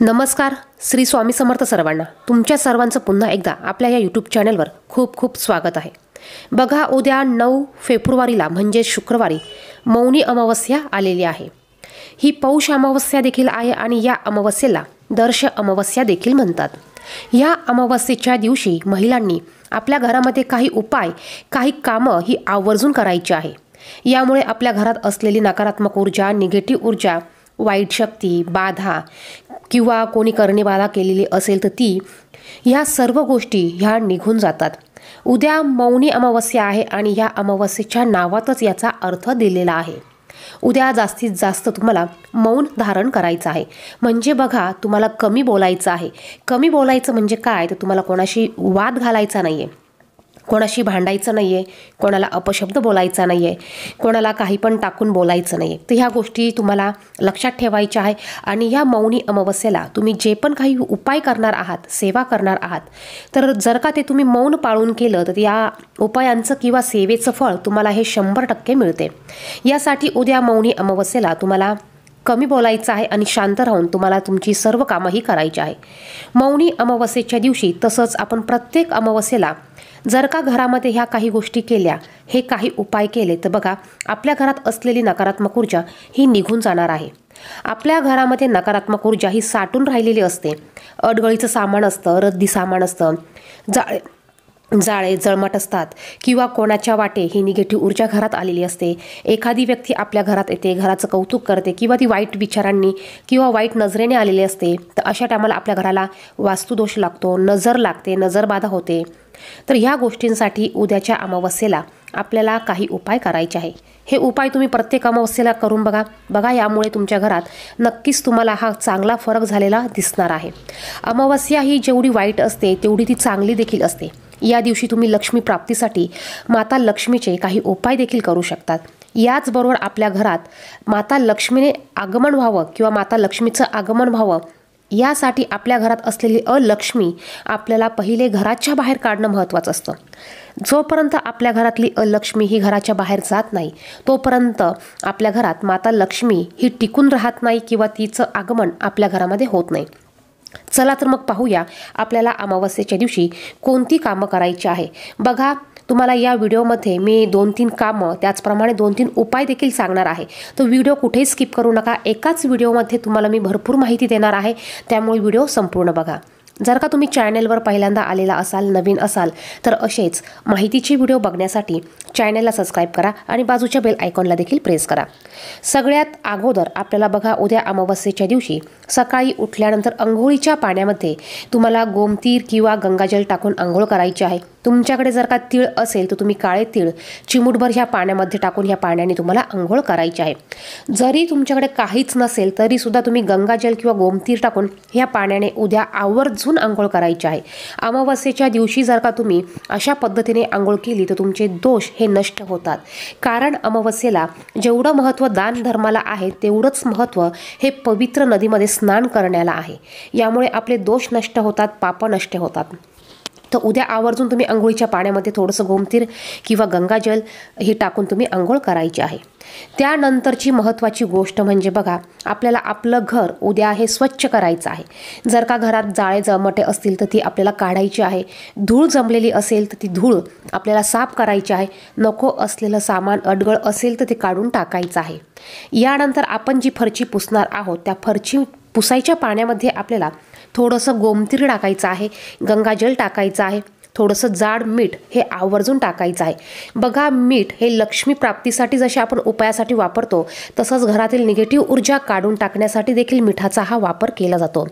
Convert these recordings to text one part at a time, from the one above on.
नमस्कार. श्री स्वामी समर्थ सर्वांना. तुमच्या सर्वांचं पुन्हा एकदा आपल्या या यूट्यूब चॅनलवर खूप खूप स्वागत आहे. बघा, उद्या 9 फेब्रुवारीला म्हणजे शुक्रवारी मौनी अमावस्या आलेली आहे. ही पौष अमावस्या देखील आहे आणि या अमावस्येला दर्श अमावस्या देखील म्हणतात. या अमावस्येच्या दिवशी महिलांनी आपल्या घरामध्ये काही उपाय, काही कामं ही आवर्जून करायची आहे. यामुळे आपल्या घरात असलेली नकारात्मक ऊर्जा, निगेटिव्ह ऊर्जा, वाईट शक्ती, बाधा किंवा कोणी करणेबाधा केलेली असेल तर ती, ह्या सर्व गोष्टी ह्या निघून जातात. उद्या मौनी अमावस्या आहे आणि या अमावस्येच्या नावातच याचा अर्थ दिलेला आहे. उद्या जास्तीत जास्त तुम्हाला मौन धारण करायचं आहे. म्हणजे बघा, तुम्हाला कमी बोलायचं आहे. कमी बोलायचं म्हणजे काय, तर तुम्हाला कोणाशी वाद घालायचा नाही आहे, कोणाशी भांडायचं नाही आहे, कोणाला अपशब्द बोलायचा नाही आहे, कोणाला काही पण टाकून बोलायचं नाही आहे. तर ह्या गोष्टी तुम्हाला लक्षात ठेवायच्या आहे. आणि या मौनी अमावस्येला तुम्ही जे पण काही उपाय करणार आहात, सेवा करणार आहात, तर जर का ते तुम्ही मौन पाळून केलं तर या उपायांचं किंवा सेवेचं फळ तुम्हाला हे 100% मिळते. यासाठी उद्या मौनी अमावस्येला तुम्हाला कमी बोलायचं आहे आणि शांत राहून तुम्हाला तुमची सर्व कामंही करायची आहे. मौनी अमावस्येच्या दिवशी तसंच आपण प्रत्येक अमावस्येला जर का घरामध्ये ह्या काही गोष्टी केल्या, हे काही उपाय केले, तर बघा, आपल्या घरात असलेली नकारात्मक ऊर्जा ही निघून जाणार आहे. आपल्या घरामध्ये नकारात्मक ऊर्जा ही साठून राहिलेली असते. अडगळीचं सामान असतं, रद्दी सामान असतं, जाळे जळमट असतात किंवा कोणाच्या वाटे ही निगेटिव्ह ऊर्जा घरात आलेली असते. एखादी व्यक्ती आपल्या घरात येते, घराचं कौतुक करते किंवा ती वाईट विचारांनी किंवा वाईट नजरेने आलेली असते. तर अशा टायमाला आपल्या घराला वास्तुदोष लागतो, नजर लागते, नजरबाधा होते. तर ह्या गोष्टींसाठी उद्याच्या अमावस्येला आपल्याला काही उपाय करायचे आहे. हे उपाय तुम्ही प्रत्येक अमावस्येला करून बघा, यामुळे तुमच्या घरात नक्कीच तुम्हाला हा चांगला फरक झालेला दिसणार आहे. अमावस्या ही जेवढी वाईट असते तेवढी ती चांगली देखील असते. या दिवशी तुम्ही लक्ष्मी प्राप्तीसाठी माता लक्ष्मीचे काही उपाय देखील करू शकतात. याचबरोबर आपल्या घरात माता लक्ष्मीने आगमन व्हावं किंवा माता लक्ष्मीचं आगमन व्हावं, यासाठी आपल्या घरात असलेली अलक्ष्मी आपल्याला पहिले घराच्या बाहेर काढणं महत्त्वाचं असतं. जोपर्यंत आपल्या घरातली अलक्ष्मी ही घराच्या बाहेर जात नाही, तोपर्यंत आपल्या घरात माता लक्ष्मी ही टिकून राहत नाही किंवा तिचं आगमन आपल्या घरामध्ये होत नाही. चला तर मग पाहूया आपल्याला अमावस्येच्या दिवशी कोणती कामं करायची आहे. बघा, तुम्हाला या व्हिडिओमध्ये मी 2-3 कामं, त्याचप्रमाणे 2-3 उपाय देखील सांगणार आहे. तो व्हिडिओ कुठेही स्किप करू नका. एकाच व्हिडिओमध्ये तुम्हाला मी भरपूर माहिती देणार आहे, त्यामुळे व्हिडिओ संपूर्ण बघा. जर का तुम्ही चॅनलवर पहिल्यांदा आलेला असाल, नवीन असाल, तर असेच माहितीचे व्हिडिओ बघण्यासाठी चॅनलला सबस्क्राईब करा आणि बाजूच्या बेल आयकॉनला देखील प्रेस करा. सगळ्यात अगोदर आपल्याला बघा, उद्या अमावस्येच्या दिवशी सकाळी उठल्यानंतर अंघोळीच्या पाण्यामध्ये तुम्हाला गोमतीर किंवा गंगाजल टाकून अंघोळ करायची आहे. तुमच्याकडे जर का तीळ असेल तर तुम्ही काळे तीळ चिमूटभर ह्या पाण्यामध्ये टाकून ह्या पाण्याने तुम्हाला अंघोळ करायची आहे. जरी तुमच्याकडे काहीच नसेल तरी सुद्धा तुम्ही गंगाजल किंवा गोमतीर टाकून ह्या पाण्याने उद्या आवर्जून अंघोळ करायची आहे. अमावस्येच्या दिवशी जर का तुम्ही अशा पद्धतीने अंघोळ केली तर तुमचे दोष हे नष्ट होतात. कारण अमावस्येला जेवढं महत्त्व दान धर्माला आहे, तेवढंच महत्त्व हे पवित्र नदीमध्ये स्नान करण्याला आहे. यामुळे आपले दोष नष्ट होतात, पाप नष्ट होतात. तर उद्या आवर्जून तुम्ही अंघोळीच्या पाण्यामध्ये थोडंसं गोमतीर किंवा गंगाजल हे टाकून तुम्ही अंघोळ करायची आहे. त्यानंतरची महत्त्वाची गोष्ट म्हणजे बघा, आपल्याला आपलं घर उद्या हे स्वच्छ करायचं आहे. जर का घरात जाळे जळमटे असतील तर ती आपल्याला काढायची आहे. धूळ जमलेली असेल तर ती धूळ आपल्याला साफ करायची आहे. नको असलेलं सामान, अडगळ असेल तर ते काढून टाकायचं आहे. यानंतर आपण जी फरची पुसणार आहोत, त्या फरची पुसायच्या पाण्यामध्ये आपल्याला थोडंसं गोमतीर टाकायचं आहे, गंगाजल टाकायचं आहे, थोडंसं जाड मीठ हे आवर्जून टाकायचं आहे. बघा, मीठ हे लक्ष्मी प्राप्तीसाठी जसे आपण उपायासाठी वापरतो, तसंच घरातील निगेटिव्ह ऊर्जा काढून टाकण्यासाठी देखील मिठाचा हा वापर केला जातो.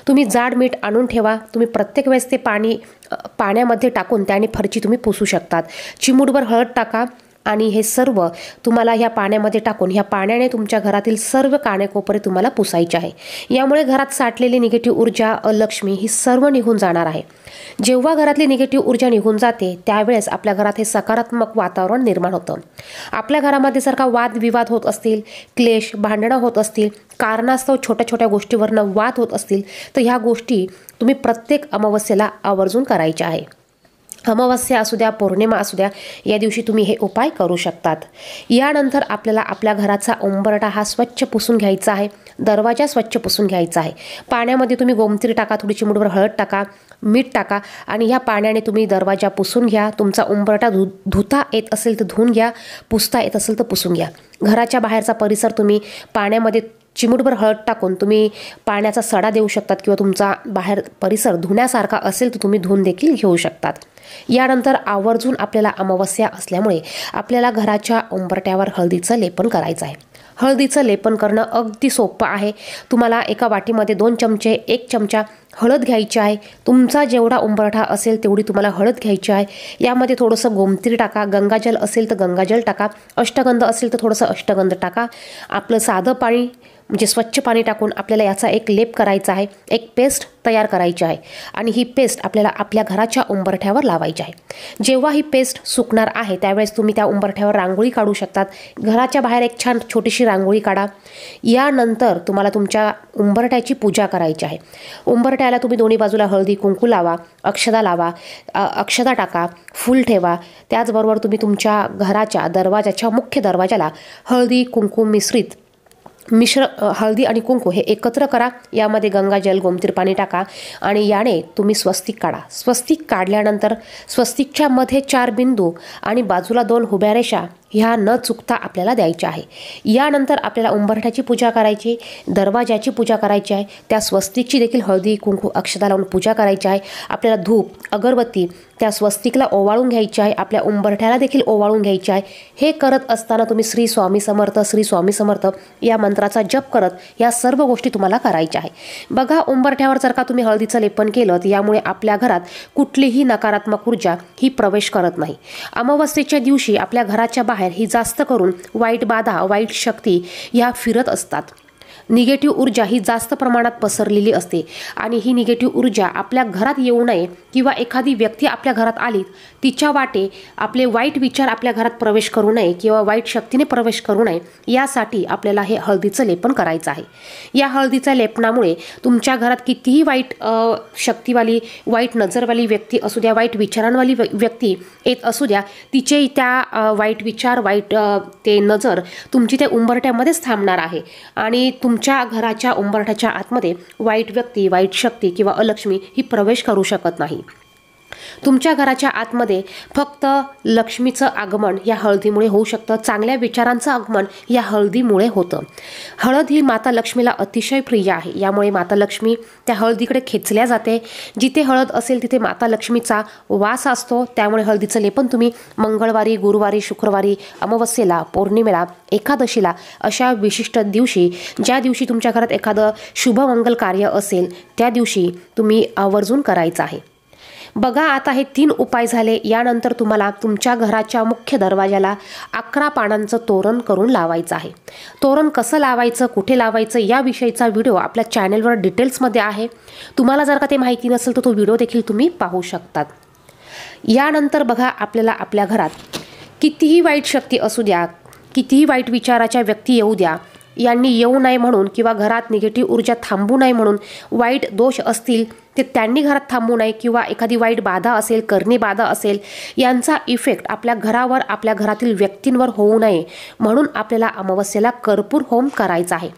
तुम्ही जाड मीठ आणून ठेवा. तुम्ही प्रत्येक वेळेस ते पाण्यामध्ये टाकून त्याने फरची तुम्ही पुसू शकतात. चिमूटभर हळद टाका आणि हे सर्व तुम्हाला ह्या पाण्यामध्ये टाकून ह्या पाण्याने तुमच्या घरातील सर्व कानेकोपरे तुम्हाला पुसायचे आहे. यामुळे घरात साठलेली निगेटिव्ह ऊर्जा, अलक्ष्मी ही सर्व निघून जाणार आहे. जेव्हा घरातली निगेटिव्ह ऊर्जा निघून जाते, त्यावेळेस आपल्या घरात हे सकारात्मक वातावरण निर्माण होतं. आपल्या घरामध्ये जर का वादविवाद होत असतील, क्लेश, भांडणं होत असतील, कारणास्तव छोट्या छोट्या गोष्टीवरनं वाद होत असतील, तर ह्या गोष्टी तुम्ही प्रत्येक अमावस्येला आवर्जून करायच्या आहे. अमावस्या असू द्या, पौर्णिमा असू द्या, या दिवशी तुम्ही हे उपाय करू शकतात। यानंतर आपल्याला आपल्या घराचा उंबरठा हा स्वच्छ पुसून घ्यायचा आहे, दरवाजा स्वच्छ पुसून घ्यायचा आहे। पाण्यामध्ये तुम्ही गोमतीर टाका, थोडी चिमूटभर हळद टाका, मीठ टाका आणि ह्या पाण्याने तुम्ही दरवाजा पुसून घ्या। तुमचा उंबरठा धुता येत असेल तर धुवून घ्या, पुसता येत असेल तर पुसून घ्या। घराच्या बाहेरचा परिसर तुम्ही पाण्यामध्ये चिमूटभर हळद टाकून तुम्ही पाण्याचा सडा देऊ शकतात किंवा तुमचा बाहेर परिसर धुण्यासारखा असेल तर तुम्ही धुवून देखील घेऊ शकतात। यानंतर आवर्जून आपल्याला अमावस्या असल्यामुळे आपल्याला घराच्या उंबरठ्यावर हळदीचं लेपन करायचं आहे। हळदीचं लेपन करणं अगदी सोपं आहे। तुम्हाला एका वाटीमध्ये 2 चमचे 1 चमचा हळद घ्यायची आहे। तुमचा जेवढा उंबरठा असेल तेवढी तुम्हाला हळद घ्यायची आहे। यामध्ये थोडंसं गोमतीर टाका, गंगाजल असेल तर गंगाजल टाका, अष्टगंध असेल तर थोडंसं अष्टगंध टाका। आपलं साधं पाणी म्हणजे स्वच्छ पाणी टाकून आपल्याला याचा एक लेप करायचा आहे, एक पेस्ट तयार करायची आहे आणि ही पेस्ट आपल्याला आपल्या घराच्या उंबरठ्यावर लावायची आहे। जेव्हा ही पेस्ट सुकणार आहे त्यावेळेस तुम्ही त्या उंबरठ्यावर रांगोळी काढू शकतात। घराच्या बाहेर एक छान छोटीशी रांगोळी काढा। यानंतर तुम्हाला तुमच्या उंबरठ्याची पूजा करायची आहे। उंबरठ्याला तुम्ही दोन्ही बाजूला हळदी कुंकू लावा, अक्षदा लावा, अक्षदा टाका, फूल ठेवा। त्याचबरोबर तुम्ही तुमच्या घराच्या दरवाजाच्या मुख्य दरवाजाला हळदी कुंकू हळदी आणि कुंकू हे एकत्र करा। यामध्ये गंगाजल गोमतीर पाणी टाका आणि याने तुम्ही स्वस्तिक काढा। स्वस्तिक काढल्यानंतर स्वस्तिकच्या मध्ये 4 बिंदू आणि बाजूला 2 उभ्या रेषा ह्या न चुकता आपल्याला द्यायच्या आहे। यानंतर आपल्याला उंबरठ्याची पूजा करायची, दरवाजाची पूजा करायची आहे, त्या स्वस्तिकची देखील हळदी कुंकू अक्षता लावून पूजा करायची आहे। आपल्याला धूप अगरबत्ती त्या स्वस्तिकला ओवाळून घ्यायची आहे, आपल्या उंबरठ्याला देखील ओवाळून घ्यायची आहे। हे करत असताना तुम्ही श्री स्वामी समर्थ श्री स्वामी समर्थ या मंत्राचा जप करत या सर्व गोष्टी तुम्हाला करायच्या आहे। बघा, उंबरठ्यावर जर का तुम्ही हळदीचं लेपन केलं तर यामुळे आपल्या घरात कुठलीही नकारात्मक ऊर्जा ही प्रवेश करत नाही। अमावस्येच्या दिवशी आपल्या घराच्या बाहेर ही जास्त करून वाईट बाधा, वाईट शक्ती ह्या फिरत असतात। निगेटिव्ह ऊर्जा ही जास्त प्रमाणात पसरलेली असते आणि ही निगेटिव्ह ऊर्जा आपल्या घरात येऊ नये किंवा एखादी व्यक्ती आपल्या घरात आली तिच्या वाटे आपले वाईट विचार आपल्या घरात प्रवेश करू नये किंवा वाईट शक्तीने प्रवेश करू नये यासाठी आपल्याला हे हळदीचं लेपन करायचं आहे। या हळदीच्या लेपनामुळे तुमच्या घरात कितीही वाईट शक्तीवाली, वाईट नजरवाली व्यक्ती असू द्या, वाईट विचारांवाली व्यक्ती येत असू द्या, तिचे त्या वाईट विचार, वाईट ते नजर तुमची त्या उंबरठ्यामध्येच थांबणार आहे आणि तुमच्या घराच्या उंबरठ्याच्या आतमध्ये वाईट व्यक्ती, वाईट शक्ती किंवा अलक्ष्मी ही प्रवेश करू शकत नाही। तुमच्या घराच्या आतमध्ये फक्त लक्ष्मीचं आगमन या हळदीमुळे होऊ शकतं, चांगल्या विचारांचं आगमन या हळदीमुळे होतं। हळद ही माता लक्ष्मीला अतिशय प्रिय आहे, यामुळे माता लक्ष्मी त्या हळदीकडे खेचल्या जाते। जिथे हळद असेल तिथे माता लक्ष्मीचा वास असतो, त्यामुळे हळदीचं लेपन तुम्ही मंगळवारी, गुरुवारी, शुक्रवारी, अमावस्येला, पौर्णिमेला, एकादशीला अशा विशिष्ट दिवशी, ज्या दिवशी तुमच्या घरात एखादं शुभमंगल कार्य असेल त्या दिवशी तुम्ही आवर्जून करायचं आहे। बघा, आता हे 3 उपाय झाले। यानंतर तुम्हाला तुमच्या घराच्या मुख्य दरवाजाला 11 पानांचं तोरण करून लावायचं आहे। तोरण कसं लावायचं, कुठे लावायचं याविषयीचा व्हिडिओ आपल्या चॅनलवर डिटेल्समध्ये आहे। तुम्हाला जर का ते माहिती नसेल तर तो व्हिडिओ देखील तुम्ही पाहू शकतात। यानंतर बघा, आपल्याला आपल्या घरात कितीही वाईट शक्ती असू द्या, कितीही वाईट विचाराच्या व्यक्ती येऊ द्या, यांनी येऊ नये म्हणून किंवा घरात निगेटिव्ह ऊर्जा थांबू नये म्हणून, वाईट दोष असतील ते त्यांनी घरात थांबू नये किंवा एखादी वाईट बाधा असेल, करणी बाधा असेल, यांचा इफेक्ट आपल्या घरावर, आपल्या घरातील व्यक्तींवर होऊ नये म्हणून आपल्याला अमावस्येला कर्पूर होम करायचा आहे।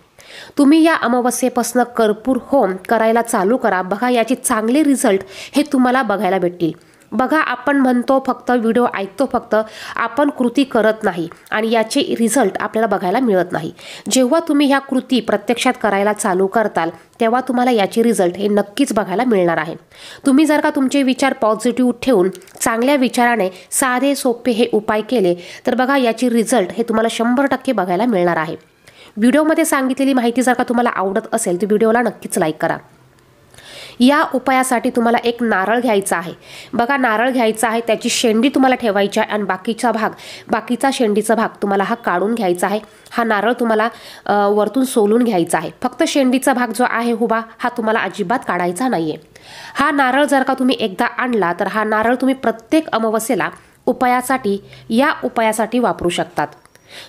तुम्ही या अमावस्येपासून कर्पूर होम करायला चालू करा। बघा, याचे चांगले रिझल्ट हे तुम्हाला बघायला भेटतील। बघा, आपण म्हणतो फक्त, व्हिडिओ ऐकतो फक्त, आपण कृती करत नाही आणि याचे रिझल्ट आपल्याला बघायला मिळत नाही। जेव्हा तुम्ही ह्या कृती प्रत्यक्षात करायला चालू करताल तेव्हा तुम्हाला याचे रिझल्ट हे नक्कीच बघायला मिळणार आहे। तुम्ही जर का तुमचे विचार पॉझिटिव्ह ठेवून चांगल्या विचाराने साधे सोपे हे उपाय केले तर बघा, याचे रिझल्ट हे तुम्हाला 100% बघायला मिळणार आहे। व्हिडिओमध्ये सांगितलेली माहिती जर का तुम्हाला आवडत असेल तर व्हिडिओला नक्कीच लाईक करा। या उपायासाठी तुम्हाला एक नारळ घ्यायचा आहे। बघा, नारळ घ्यायचा आहे, त्याची शेंडी तुम्हाला ठेवायची आहे आणि बाकीचा शेंडीचा भाग तुम्हाला हा काढून घ्यायचा आहे। हा नारळ तुम्हाला वरतून सोलून घ्यायचा आहे। फक्त शेंडीचा भाग जो आहे उभा, हा तुम्हाला अजिबात काढायचा नाहीये। हा नारळ जर का तुम्ही एकदा आणला तर हा नारळ तुम्ही प्रत्येक अमावस्येला या उपायासाठी वापरू शकतात।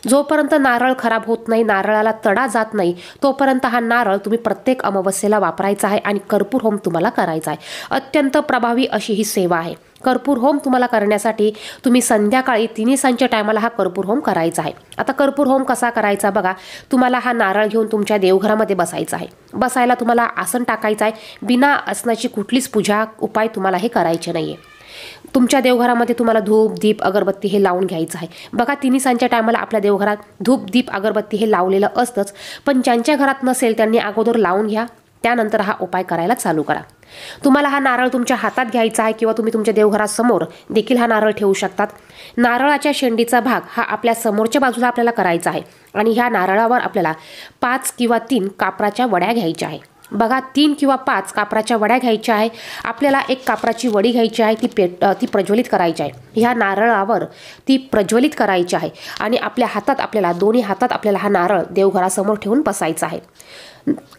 जोपर्यंत नारळ खराब होत नाही, नारळाला तडा जात नाही, तोपर्यंत हा नारळ तुम्ही प्रत्येक अमावस्येला वापरायचा आहे आणि कर्पूर होम तुम्हाला करायचा आहे। अत्यंत प्रभावी अशी ही सेवा आहे। कर्पूर होम तुम्हाला करण्यासाठी तुम्ही संध्याकाळी 3 सांच्या टायमाला हा कर्पूर होम करायचा आहे। आता कर्पूर होम कसा करायचा बघा, तुम्हाला हा नारळ घेऊन तुमच्या देवघरामध्ये बसायचा आहे। बसायला तुम्हाला आसन टाकायचं आहे। बिना आसनाची कुठलीच पूजा उपाय तुम्हाला हे करायचे नाहीये। तुमच्या देवघरामध्ये तुम्हाला धूप दीप अगरबत्ती हे लावून घ्यायचं आहे। बघा 3 सांच्या टायमाला आपल्या देवघरात धूप दीप अगरबत्ती हे लावलेलं असतंच, पण ज्यांच्या घरात नसेल त्यांनी अगोदर लावून घ्या, त्यानंतर हा उपाय करायला चालू करा। तुम्हाला हा नारळ तुमच्या हातात घ्यायचा आहे किंवा तुम्ही तुमच्या देवघरासमोर देखील हा नारळ ठेवू शकतात। नारळाच्या शेंडीचा भाग हा आपल्या समोरच्या बाजूला आपल्याला करायचा आहे आणि ह्या नारळावर आपल्याला 5 किंवा 3 कापराच्या वड्या घ्यायच्या आहे। बघा 3 किंवा 5 कापराच्या वड्या घ्यायच्या आहे। आपल्याला एक कापराची वडी घ्यायची आहे, ती प्रज्वलित करायची आहे। ह्या नारळावर ती प्रज्वलित करायची आहे आणि आपल्या हातात आपल्याला दोन्ही हातात आपल्याला हा नारळ देवघरासमोर ठेवून बसायचा आहे।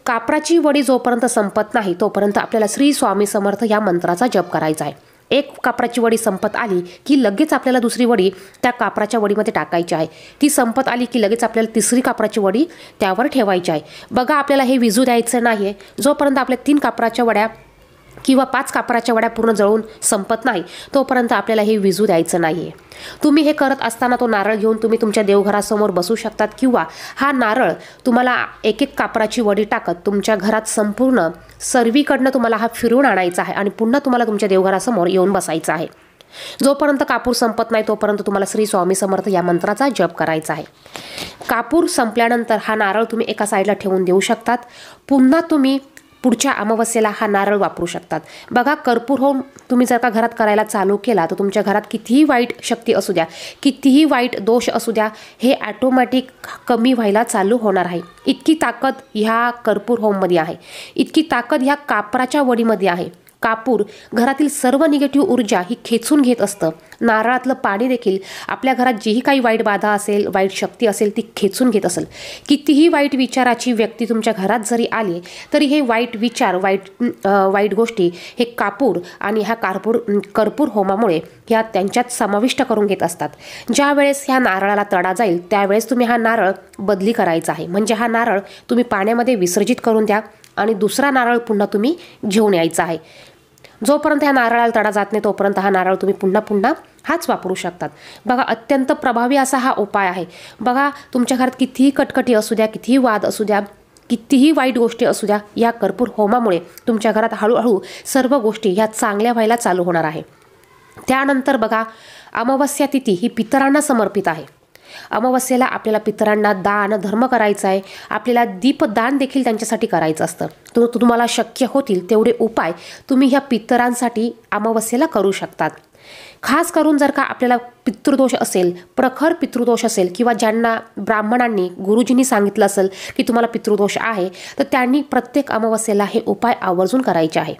कापराची वडी जोपर्यंत संपत नाही तोपर्यंत आपल्याला श्री स्वामी समर्थ या मंत्राचा जप करायचा आहे। एक कापराची वडी संपत आली की लगेच आपल्याला दुसरी वडी त्या कापराच्या वडीमध्ये टाकायची आहे। ती संपत आली की लगेच आपल्याला तिसरी कापराची वडी त्यावर ठेवायची आहे। बघा आपल्याला हे विझू द्यायचं नाहीये जोपर्यंत आपल्या 3 कापराच्या वड्या किंवा 5 कापराच्या वड्या पूर्ण जळून संपत नाही तोपर्यंत आपल्याला हे विझू द्यायचं नाहीये। तुम्ही हे करत असताना तो नारळ घेऊन तुम्ही तुमच्या देवघरासमोर बसू शकतात किंवा हा नारळ तुम्हाला एक एक कापराची वडी टाकत तुमच्या घरात संपूर्ण सर्वीकडनं तुम्हाला हा फिरवून आणायचा आहे आणि पुन्हा तुम्हाला तुमच्या देवघरासमोर येऊन बसायचं आहे। जोपर्यंत कापूर संपत नाही तोपर्यंत तुम्हाला श्री स्वामी समर्थ या मंत्राचा जप करायचा आहे। कापूर संपल्यानंतर हा नारळ तुम्ही एका साईडला ठेवून देऊ शकतात। पुन्हा तुम्ही पुढच्या अमावस्येला हा नारळ वापरू शकतात। बघा कर्पूर होम तुम्ही जर का घरात करायला चालू केला तर तुमच्या घरात कितीही वाईट शक्ती असू द्या, कितीही वाईट दोष असू द्या, हे ऑटोमॅटिक कमी व्हायला चालू होणार आहे। इतकी ताकद ह्या कर्पूर होममध्ये आहे, इतकी ताकद ह्या कापराच्या वडीमध्ये आहे। कापूर घरातील सर्व निगेटिव्ह ऊर्जा ही खेचून घेत असतं। नारळातलं पाणी देखील आपल्या घरात जीही काही वाईट बाधा असेल, वाईट शक्ती असेल ती खेचून घेत असेल। कितीही वाईट विचाराची व्यक्ती तुमच्या घरात जरी आली तरी हे वाईट विचार, वाईट गोष्टी हे कापूर आणि ह्या कर्पूर होमामुळे ह्या त्यांच्यात समाविष्ट करून घेत असतात। ज्या वेळेस ह्या नारळाला तडा जाईल त्यावेळेस तुम्ही हा नारळ बदली करायचा आहे, म्हणजे हा नारळ तुम्ही पाण्यामध्ये विसर्जित करून द्या आणि दुसरा नारळ पुन्हा तुम्ही घेऊन यायचा आहे। जोपर्यंत ह्या नारळाला तडा जात नाही तोपर्यंत हा नारळ तुम्ही पुन्हा हाच वापरू शकतात। बघा अत्यंत प्रभावी असा हा उपाय आहे। बघा तुमच्या घरात कितीही कटकटी असू द्या, कितीही वाद असू द्या, कितीही वाईट गोष्टी असू द्या, या कर्पूर होमामुळे तुमच्या घरात हळूहळू सर्व गोष्टी ह्या चांगल्या व्हायला चालू होणार आहे। त्यानंतर बघा अमावस्या तिथी ही पितरांना समर्पित आहे। अमावस्येला आपल्याला पितरांना दान धर्म करायचा आहे, आपल्याला दीपदान देखील त्यांच्यासाठी करायचं असतं। तो तुम्हाला शक्य होतील तेवढे उपाय तुम्ही ह्या पितरांसाठी अमावस्येला करू शकतात। खास करून जर का आपल्याला पितृदोष असेल, प्रखर पितृदोष असेल किंवा ज्यांना ब्राह्मणांनी गुरुजींनी सांगितलं असेल की तुम्हाला पितृदोष आहे तर त्यांनी प्रत्येक अमावस्येला हे उपाय आवर्जून करायचे आहे।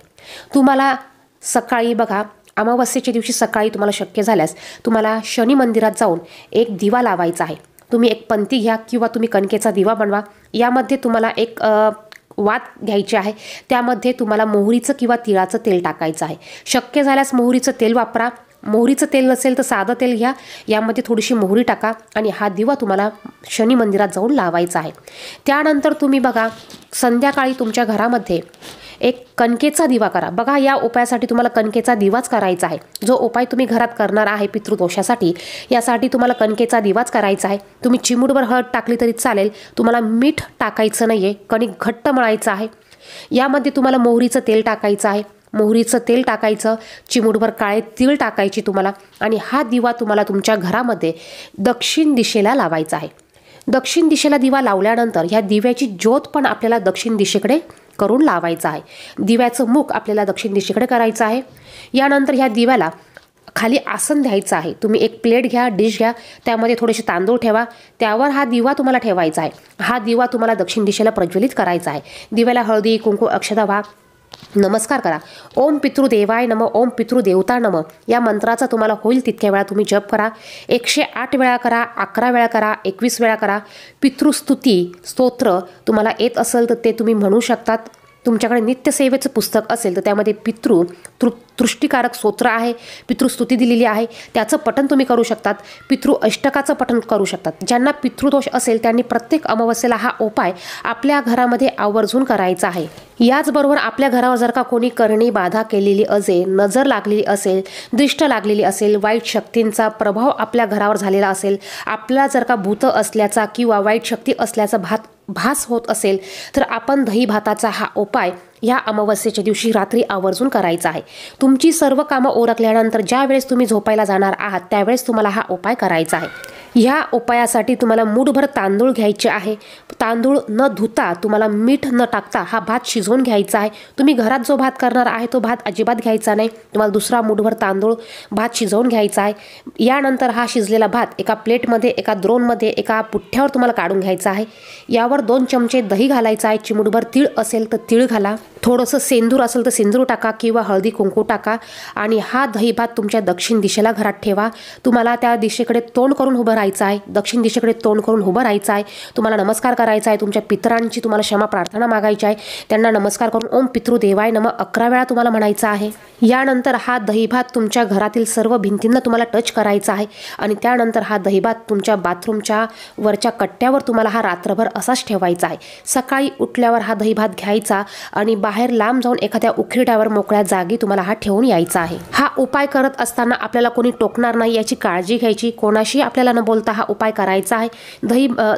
तुम्हाला सकाळी बघा अमावस्येच्या दिवशी सकाळी तुम्हाला शक्य झाल्यास तुम्हाला शनी मंदिरात जाऊन एक दिवा लावायचा आहे। तुम्ही एक पंती घ्या किंवा तुम्ही कणकेचा दिवा बनवा। यामध्ये तुम्हाला एक वात घ्यायची आहे, त्यामध्ये तुम्हाला मोहरीचं किंवा तिळाचं तेल टाकायचं आहे। शक्य झाल्यास मोहरीचं तेल वापरा, मोहरीचं तेल नसेल तर साधं तेल घ्या, यामध्ये थोडीशी मोहरी टाका आणि हा दिवा तुम्हाला शनी मंदिरात जाऊन लावायचा आहे। त्यानंतर तुम्ही बघा संध्याकाळी तुमच्या घरामध्ये एक कणकेचा दिवा करा। बघा या उपायासाठी तुम्हाला कणकेचा दिवाच करायचा आहे। जो उपाय तुम्ही घरात करणार आहे पितृदोषासाठी, यासाठी तुम्हाला कणकेचा दिवाच करायचा आहे। तुम्ही चिमूटभर हळद टाकली तरी चालेल, तुम्हाला मीठ टाकायचं नाहीये, कणिक घट्ट मळायचं आहे। यामध्ये तुम्हाला मोहरीचं तेल टाकायचं आहे, मोहरीचं तेल टाकायचं, चिमूटभर काळे तीळ टाकायची तुम्हाला आणि हा दिवा तुम्हाला तुमच्या घरामध्ये दक्षिण दिशेला लावायचा आहे। दक्षिण दिशेला दिवा लावल्यानंतर ह्या दिव्याची ज्योत पण आपल्याला दक्षिण दिशेकडे करून लावायचं आहे। दिव्याचं मुख आपल्याला दक्षिण दिशेकडे करायचं आहे। यानंतर ह्या दिव्याला खाली आसन द्यायचं आहे। तुम्ही एक प्लेट घ्या, डिश घ्या, त्यामध्ये थोडेसे तांदूळ ठेवा, त्यावर हा दिवा तुम्हाला ठेवायचा आहे। हा दिवा तुम्हाला दक्षिण दिशेला प्रज्वलित करायचा आहे। दिव्याला हळदी कुंकू अक्षता वाहा, नमस्कार करा। ओम पितृदेवाय नमः, ओम पितृदेवता नमः या मंत्राचा तुम्हाला होईल तितक्या वेळा तुम्ही जप करा। 108 वेळा करा, 11 वेळा करा, 21 वेळा करा। पितृस्तुती स्तोत्र तुम्हाला येत असेल तर ते तुम्ही म्हणू शकतात। तुमच्याकडे नित्यसेवेचं पुस्तक असेल तर त्यामध्ये तृष्टिकारक स्तोत्र आहे, पितृस्तुती दिलेली आहे, त्याचं पठण तुम्ही करू शकतात. पितृ अष्टकाचं पठण करू शकतात. ज्यांना पितृदोष असेल त्यांनी प्रत्येक अमावस्येला हा उपाय आपल्या घरामध्ये आवर्जून करायचा आहे. याचबरोबर आपल्या घरावर जर का कोणी करणी बाधा केलेली असेल, नजर लागलेली असेल, दृष्ट लागलेली असेल, वाईट शक्तींचा प्रभाव आपल्या घरावर झालेला असेल, आपला जर का भूत असल्याचा किंवा वाईट शक्ती असल्याचा भास होत असेल तर आपण दही भाताचा हा उपाय या अमावस्येच्या दिवशी रात्री आवर्जून करायचा आहे. तुमची सर्व कामं ओरखल्यानंतर ज्या वेळेस तुम्ही झोपायला जाणार आहात त्यावेळेस तुम्हाला हा उपाय करायचा आहे. ह्या उपायासाठी तुम्हाला मूठभर तांदूळ घ्यायचे आहे. तांदूळ न धुता तुम्हाला मीठ न टाकता हा भात शिजवून घ्यायचा आहे. तुम्ही घरात जो भात करणार आहे तो भात अजिबात घ्यायचा नाही. तुम्हाला दुसरा मूठभर तांदूळ भात शिजवून घ्यायचा आहे. यानंतर हा शिजलेला भात एका प्लेटमध्ये, एका द्रोणमध्ये, एका पुठ्ठ्यावर तुम्हाला काढून घ्यायचा आहे. यावर 2 चमचे दही घालायचं आहे. चिमूटभर तीळ असेल तर तीळ घाला. थोडंसं सेंदूर असेल तर सेंदूर टाका किंवा हळदी कुंकू टाका आणि हा दही भात तुमच्या दक्षिण दिशेला घरात ठेवा. तुम्हाला त्या दिशेकडे तोंड करून उभं राहायचं आहे. दक्षिण दिशेकडे तोंड करून उभं राहायचं आहे. तुम्हाला नमस्कार करायचा आहे. तुमच्या पितरांची तुम्हाला क्षमा प्रार्थना मागायची आहे. त्यांना नमस्कार करून ओम पितृदेवाय नमः 11 वेळा तुम्हाला म्हणायचं आहे. यानंतर हा दही भात तुमच्या घरातील सर्व भिंतींना तुम्हाला टच करायचा आहे आणि त्यानंतर हा दही भात तुमच्या बाथरूमच्या वरच्या कट्ट्यावर तुम्हाला हा रात्रभर असाच ठेवायचा आहे. सकाळी उठल्यावर हा दही भात घ्यायचा आणि बाहेर लांब जाऊन एखाद्या उखिरड्यावर मोकळ्या जागी तुम्हाला हा ठेवून यायचा आहे. हा उपाय करत असताना आपल्याला कोणी टोकणार नाही याची काळजी घ्यायची. कोणाशी आपल्याला न बोलता हा उपाय करायचा आहे.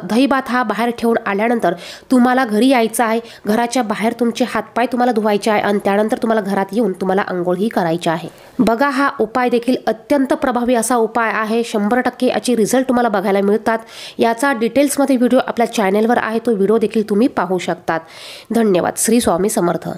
दही भात हा बाहेर ठेवून आल्यानंतर तुम्हाला घरी यायचं आहे. घराच्या बाहेर तुमचे हातपाय तुम्हाला धुवायचे आहे आणि त्यानंतर तुम्हाला घरात येऊन तुम्हाला अंघोळही करायची आहे. बघा, हा उपाय देखील अत्यंत प्रभावी असा उपाय आहे. 100% याचे रिझल्ट तुम्हाला बघायला मिळतात. याचा डिटेल्समध्ये व्हिडिओ आपल्या चॅनेलवर आहे. तो व्हिडिओ देखील तुम्ही पाहू शकतात. धन्यवाद. श्री स्वामी समर्थ.